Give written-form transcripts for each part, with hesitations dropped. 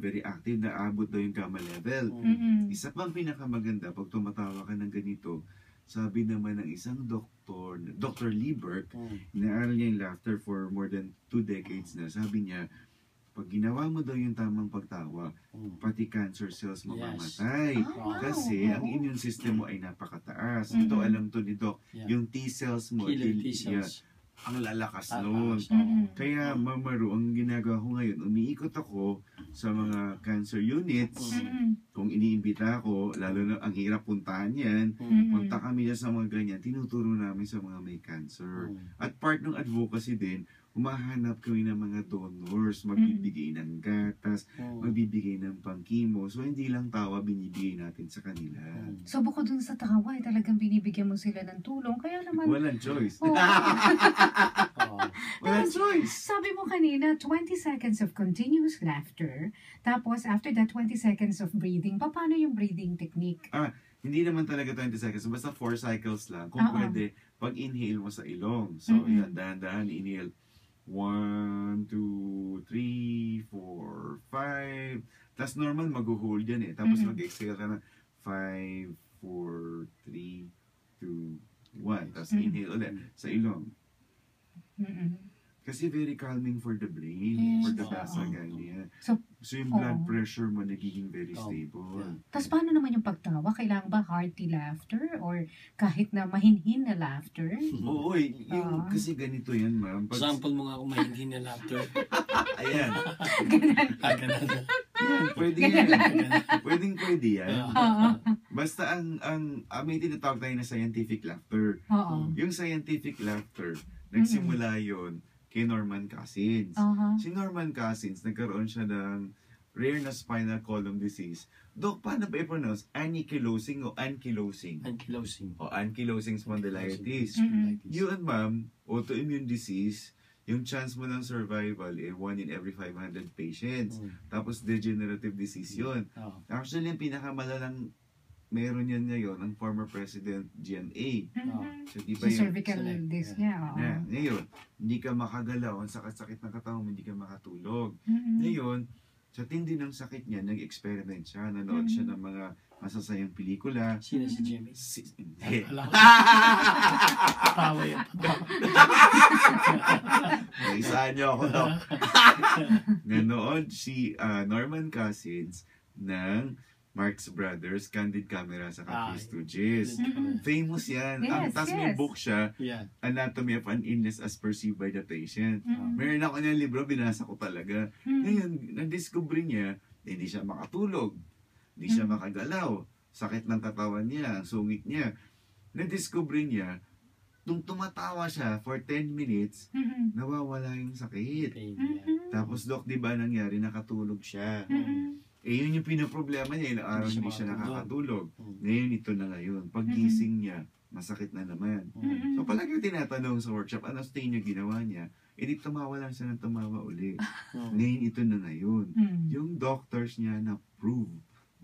very active, naabot daw yung gamma level. Isa pang pinakamaganda, pag tumatawa ka ng ganito, sabi naman ng isang doktor, Dr. Lieberg, inaaral niya yung laughter for more than 2 decades na. Sabi niya, pag ginawa mo daw yung tamang pagtawa, pati cancer cells mamamatay. Kasi ang immune system mo ay napakataas. Ito alam to ni Doc. Yung T-cells mo, ang lalakas nun. Kaya Mamaru, ang ginagawa ko ngayon, umiikot ako sa mga cancer units. Kung iniimbita ako, lalo na ang hirap puntahan yan, punta kami dyan sa mga ganyan, tinuturo namin sa mga may cancer. At part ng advocacy din, humahanap kami ng mga donors, magbibigay ng gatas, magbibigay ng pang-chemo. So, hindi lang tawa binibigay natin sa kanila. So, bukod dun sa tawa, talagang binibigyan mo sila ng tulong. Kaya naman... Walang choice. Walang choice. Sabi mo kanina, 20 seconds of continuous laughter. Tapos, after that, 20 seconds of breathing. Paano yung breathing technique? Hindi naman talaga 20 seconds. Basta 4 cycles lang. Kung pwede, pag-inhale mo sa ilong. So, yan, dahan-dahan, inhale. 1, 2, 3, 4, 5. Tapos normal, mag-hold yan eh. Tapos mag-exhale ka na 5, 4, 3, 2, 1. Tapos inhale ulit sa ilong. Kasi very calming for the brain, for the basa ganyan. So yung blood pressure mo nagiging very stable. Tapos paano naman yung pagtawa? Kailangan ba hearty laughter? Or kahit na mahinhin na laughter? Oo, yung, kasi ganito yan, ma'am. Sample mo nga kung mahinhin na laughter. Ayan. Ganun. Pwede yan. Pwede yan. Basta may tinatawag tayo na scientific laughter. Yung scientific laughter, nagsimula yon kay Norman Cousins. Si Norman Cousins, nagkaroon siya ng rare na spinal column disease. Doc, paano ba i-pronounce? Ankylosing o ankylosing? Ankylosing. O ankylosing spondylitis. Yun, ma'am, autoimmune disease, yung chance mo ng survival, 1 in every 500 patients. Tapos degenerative disease yun. Actually, yung pinakamalalang meron yan ngayon ang former President GMA. So, cervical disc niya. Ngayon, hindi ka makagalaw, ang sakit-sakit ng katawan mo, hindi ka makatulog. Ngayon, sa tindi ng sakit niya, nag-experiment siya, nanood siya ng mga masasayang pelikula. Sino si GMA? Hindi. Tawa yan. Naisahan niyo ako, Doc. Nanood si Norman Cousins ng Marx Brothers, Candid Camera sa Three Stooges. Famous yan. Tapos may book siya, Anatomy of an Illness as Perceived by the Patient. Meron ako niyang libro, binasa ko talaga. Ngayon, na-discover niya, hindi siya makatulog. Hindi siya makagalaw. Sakit ng katawan niya, sungit niya. Na-discover niya, nung tumatawa siya for 10 minutes, nawawala yung sakit. Tapos, Doc, di ba nangyari? Nakatulog siya. Yun yung pinaproblema niya, ilang araw hindi siya nakakatulog. Ngayon, ito na ngayon. Paggising niya, masakit na naman. So, palagi tinatanong sa workshop, ano sa tingin niya ginawa niya? Di tumawa lang siya ng tumawa uli. Ngayon, ito na ngayon. Yung doctors niya na-prove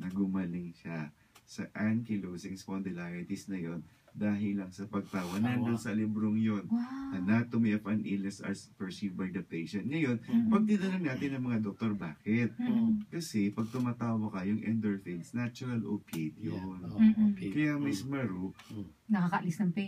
na gumaling siya sa ankylosing spondylitis na yon dahil lang sa pagtawa. Nandun sa librong yun. Anatomy of an Illness as Perceived by the Patient. Ngayon, pag tinanong natin ng mga doktor, bakit? Kasi pag tumatawa ka, yung endorphins, natural opiate yun. Kaya Miss Maru, nakakaalis ng pain.